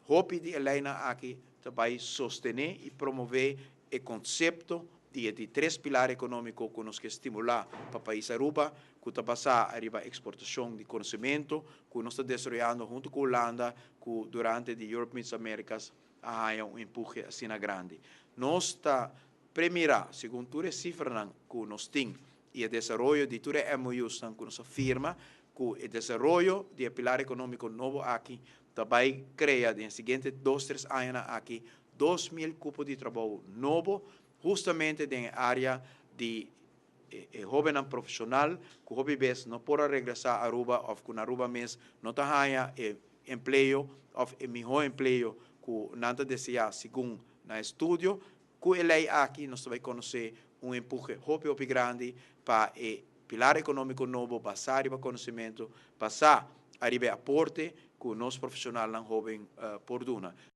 hopi de Elena aqui também sostener e promover o conceito de três pilares econômicos que nos que estimular para o país Aruba, que está passar a exportação de conhecimento, que nós está desenvolvendo junto com a Holanda, que durante a Europe Meets Americas há empurre assim grande. Nós está primeira, segundo todas as cifras que nós temos, e o desenvolvimento de todas as MOUs que nós firma, que o desenvolvimento do pilar econômico novo aqui também cria, nos seguintes 2-3 anos aqui, 2.000 cupos de trabalho novo, justamente na área de jovem profissional, que o jovem não pode regressar a Aruba, ou que na Aruba mesmo não tenha emprego, ou melhor emprego, que não deseja segundo na estudo, que ele aqui nós vamos conhecer empurre jovem grande para o pilar econômico novo, passar a conhecimento, passar a aporte que o nosso profissional não jovem por duna.